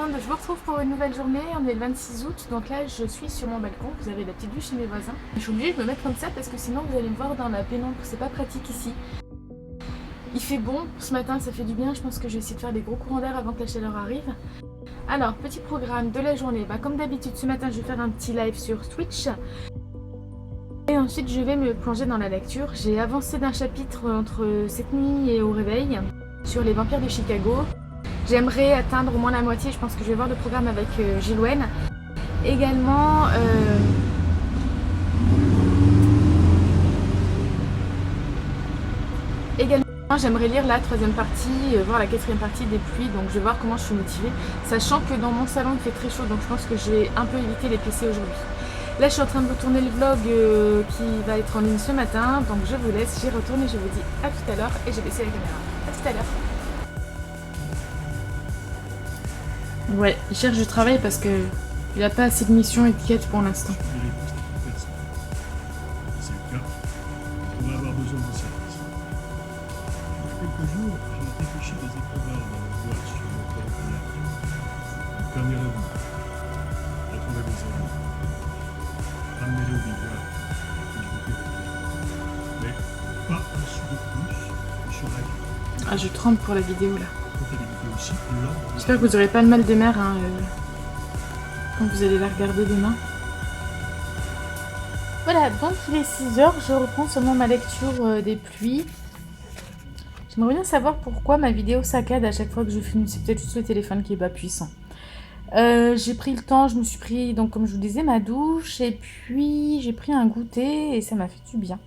monde, je vous retrouve pour une nouvelle journée. On est le 26 août, donc là je suis sur mon balcon. Vous avez la petite vue chez mes voisins. Je suis obligée de me mettre comme ça parce que sinon vous allez me voir dans la pénombre, c'est pas pratique ici. Il fait bon ce matin, ça fait du bien. Je pense que je vais essayer de faire des gros courants d'air avant que la chaleur arrive. Alors, petit programme de la journée. Comme d'habitude, ce matin je vais faire un petit live sur Twitch. Et ensuite je vais me plonger dans la lecture. J'ai avancé d'un chapitre entre cette nuit et au réveil sur les vampires de Chicago. J'aimerais atteindre au moins la moitié, je pense que je vais voir le programme avec Gilwen. Également, j'aimerais lire la troisième partie, voir la quatrième partie des pluies, donc je vais voir comment je suis motivée. Sachant que dans mon salon il fait très chaud, donc je pense que je vais un peu éviter les PC aujourd'hui. Là je suis en train de vous tourner le vlog qui va être en ligne ce matin, donc je vous laisse, j'y retourne et je vous dis à tout à l'heure et j'ai baissé la caméra. À tout à l'heure. Ouais, il cherche du travail parce que il n'a pas assez de missions étiquettes pour l'instant. C'est le cas. On va avoir besoin de service. Il y a quelques jours, j'ai dépêché des écrivains dans le bois sur le port de la Une dernière vie. Retrouver des amis. Ramener-les au bivouac. Puis je vous dirai. Mais pas un sou de plus sur la vie. Ah, je tremble pour la vidéo là. Aussi, j'espère que vous n'aurez pas le mal de mer quand vous allez la regarder demain. Voilà, donc il est 6h, je reprends seulement ma lecture des pluies. J'aimerais bien savoir pourquoi ma vidéo saccade à chaque fois que je filme. C'est peut-être juste le téléphone qui est pas puissant. J'ai pris le temps, je me suis pris, donc comme je vous disais, ma douche et puis j'ai pris un goûter et ça m'a fait du bien.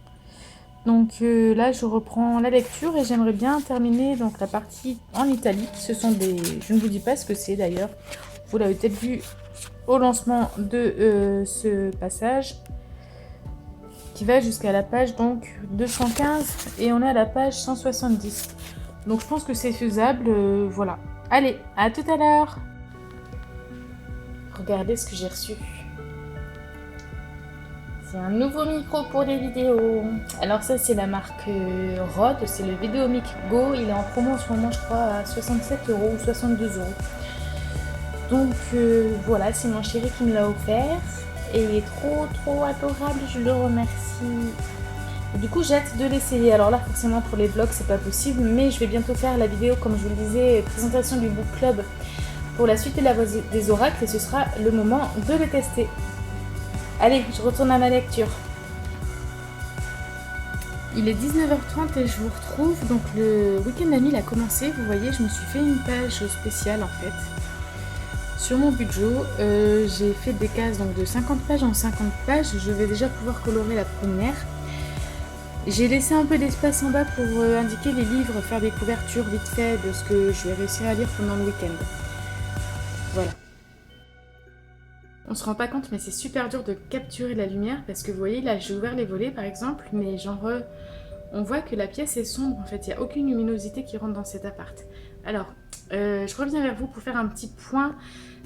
Donc là je reprends la lecture et j'aimerais bien terminer donc la partie en italique. Ce sont des... Je ne vous dis pas ce que c'est d'ailleurs. Vous l'avez peut-être vu au lancement de ce passage. Qui va jusqu'à la page donc 215 et on est à la page 170. Donc je pense que c'est faisable. Voilà. Allez, à tout à l'heure. Regardez ce que j'ai reçu. C'est un nouveau micro pour les vidéos. Alors ça c'est la marque Rode, c'est le Videomic Go. Il est en promo en ce moment je crois à 67 € ou 62 €. Donc voilà, c'est mon chéri qui me l'a offert. Et il est trop adorable, je le remercie. Et du coup j'ai hâte de l'essayer. Alors là forcément pour les vlogs c'est pas possible. Mais je vais bientôt faire la vidéo comme je vous le disais, présentation du book club pour la suite de la voix des oracles. Et ce sera le moment de le tester. Allez, je retourne à ma lecture. Il est 19h30 et je vous retrouve. Donc le week-end ami a commencé. Vous voyez, je me suis fait une page spéciale en fait. Sur mon budget, j'ai fait des cases donc, de 50 pages en 50 pages. Je vais déjà pouvoir colorer la première. J'ai laissé un peu d'espace en bas pour indiquer les livres, faire des couvertures vite fait de ce que je vais réussir à lire pendant le week-end. Voilà. On se rend pas compte mais c'est super dur de capturer la lumière parce que vous voyez là j'ai ouvert les volets par exemple mais on voit que la pièce est sombre en fait, il n'y a aucune luminosité qui rentre dans cet appart. Alors je reviens vers vous pour faire un petit point.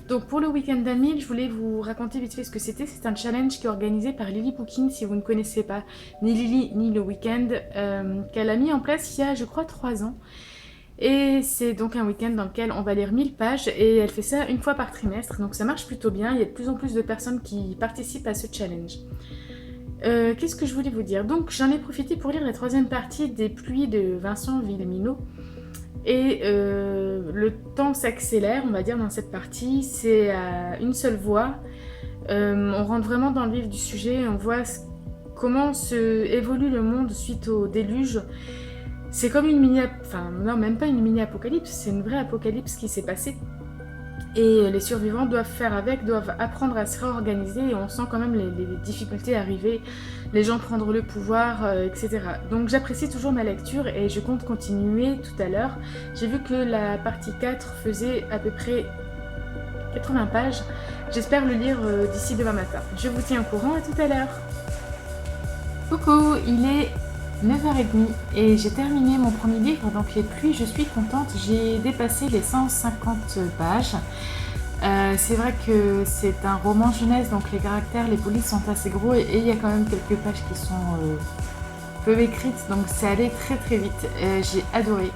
Donc pour le week-end d'Amil, je voulais vous raconter vite fait ce que c'était. C'est un challenge qui est organisé par Lily Booking si vous ne connaissez pas ni Lily ni le week-end qu'elle a mis en place il y a je crois 3 ans. Et c'est donc un week-end dans lequel on va lire 1000 pages et elle fait ça une fois par trimestre, donc ça marche plutôt bien, il y a de plus en plus de personnes qui participent à ce challenge. Qu'est-ce que je voulais vous dire? Donc j'en ai profité pour lire la troisième partie des pluies de Vincent Villeminot et le temps s'accélère, on va dire, dans cette partie, c'est à une seule voix, on rentre vraiment dans le vif du sujet, on voit comment évolue le monde suite au déluge. C'est comme une mini... Enfin, non, même pas une mini-apocalypse, c'est une vraie apocalypse qui s'est passée. Et les survivants doivent faire avec, doivent apprendre à se réorganiser et on sent quand même les difficultés arriver, les gens prendre le pouvoir, etc. Donc j'apprécie toujours ma lecture et je compte continuer tout à l'heure. J'ai vu que la partie 4 faisait à peu près 80 pages. J'espère le lire d'ici demain matin. Je vous tiens au courant, à tout à l'heure. Coucou, il est 9h30 et j'ai terminé mon premier livre, donc les pluies, je suis contente, j'ai dépassé les 150 pages. C'est vrai que c'est un roman jeunesse, donc les caractères, les polices sont assez gros et il y a quand même quelques pages qui sont peu écrites, donc c'est allé très vite, j'ai adoré.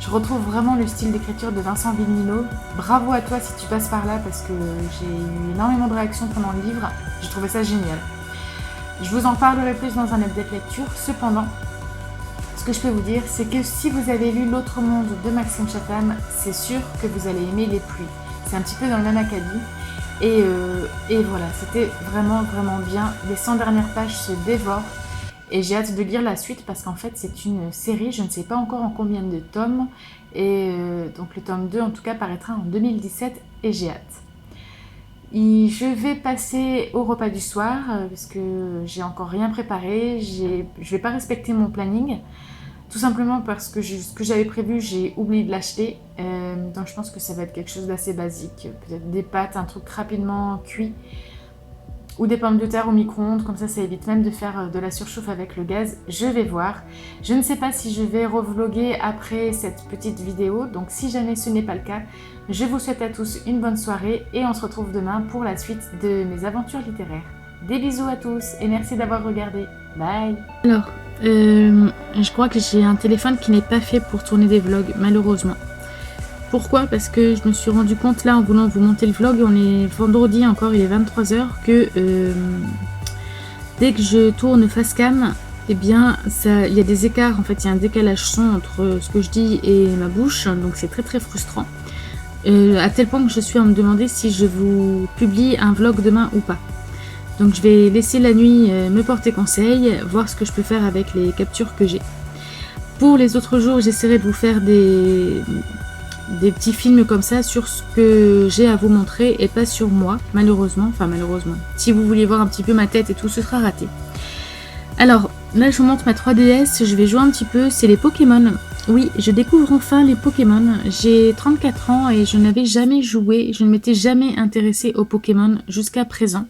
Je retrouve vraiment le style d'écriture de Vincent Villmino. Bravo à toi si tu passes par là parce que j'ai eu énormément de réactions pendant le livre. J'ai trouvé ça génial. Je vous en parlerai plus dans un update lecture. Cependant, ce que je peux vous dire, c'est que si vous avez lu L'autre monde de Maxime Chatham, c'est sûr que vous allez aimer Les pluies. C'est un petit peu dans le même acabit. Et voilà, c'était vraiment bien. Les 100 dernières pages se dévorent. Et j'ai hâte de lire la suite parce qu'en fait c'est une série, je ne sais pas encore en combien de tomes. Et donc le tome 2 en tout cas paraîtra en 2017 et j'ai hâte. Je vais passer au repas du soir parce que j'ai encore rien préparé. Je vais pas respecter mon planning. Tout simplement parce que ce que j'avais prévu, j'ai oublié de l'acheter. Donc je pense que ça va être quelque chose d'assez basique. Peut-être des pâtes, un truc rapidement cuit. Ou des pommes de terre au micro-ondes, comme ça évite même de faire de la surchauffe avec le gaz. Je vais voir. Je ne sais pas si je vais revloguer après cette petite vidéo. Donc si jamais ce n'est pas le cas, je vous souhaite à tous une bonne soirée. Et on se retrouve demain pour la suite de mes aventures littéraires. Des bisous à tous et merci d'avoir regardé. Bye. Alors, je crois que j'ai un téléphone qui n'est pas fait pour tourner des vlogs, malheureusement. Pourquoi? Parce que je me suis rendu compte là en voulant vous monter le vlog, on est vendredi encore, il est 23h, que dès que je tourne face cam, eh bien il y a des écarts, en fait il y a un décalage son entre ce que je dis et ma bouche, donc c'est très frustrant. À tel point que je suis à me demander si je vous publie un vlog demain ou pas. Donc je vais laisser la nuit me porter conseil, voir ce que je peux faire avec les captures que j'ai. Pour les autres jours, j'essaierai de vous faire des petits films comme ça sur ce que j'ai à vous montrer et pas sur moi, malheureusement. Enfin malheureusement. Si vous vouliez voir un petit peu ma tête et tout, ce sera raté. Alors, là je vous montre ma 3DS, je vais jouer un petit peu, c'est les Pokémon. Oui, je découvre enfin les Pokémon. J'ai 34 ans et je n'avais jamais joué, je ne m'étais jamais intéressée aux Pokémon jusqu'à présent.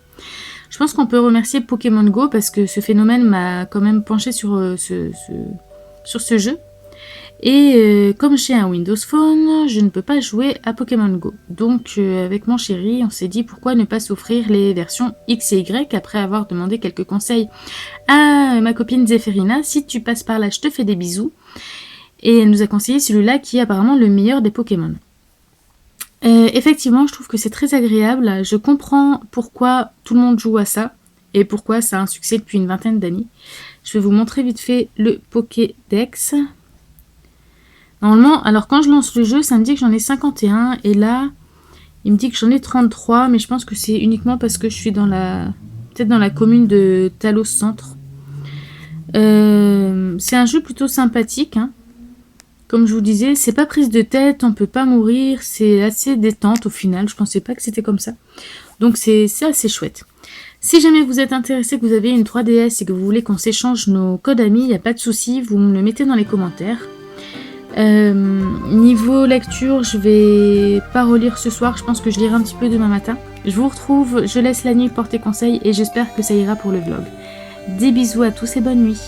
Je pense qu'on peut remercier Pokémon Go parce que ce phénomène m'a quand même penché sur ce jeu. Et comme j'ai un Windows Phone, je ne peux pas jouer à Pokémon Go. Donc avec mon chéri, on s'est dit pourquoi ne pas s'offrir les versions X et Y après avoir demandé quelques conseils à ma copine Zéphérina. Si tu passes par là, je te fais des bisous. Et elle nous a conseillé celui-là qui est apparemment le meilleur des Pokémon. Effectivement, je trouve que c'est très agréable. Je comprends pourquoi tout le monde joue à ça et pourquoi ça a un succès depuis une vingtaine d'années. Je vais vous montrer vite fait le Pokédex. Normalement, alors quand je lance le jeu, ça me dit que j'en ai 51 et là, il me dit que j'en ai 33, mais je pense que c'est uniquement parce que je suis peut-être dans la commune de Talos Centre. C'est un jeu plutôt sympathique, hein. Comme je vous disais, c'est pas prise de tête, on peut pas mourir, c'est assez détente au final, je pensais pas que c'était comme ça. Donc c'est assez chouette. Si jamais vous êtes intéressé, que vous avez une 3DS et que vous voulez qu'on s'échange nos codes amis, il n'y a pas de souci, vous me le mettez dans les commentaires. Niveau lecture, je vais pas relire ce soir, je pense que je lirai un petit peu demain matin. Je vous retrouve, je laisse la nuit porter conseil et j'espère que ça ira pour le vlog. Des bisous à tous et bonne nuit.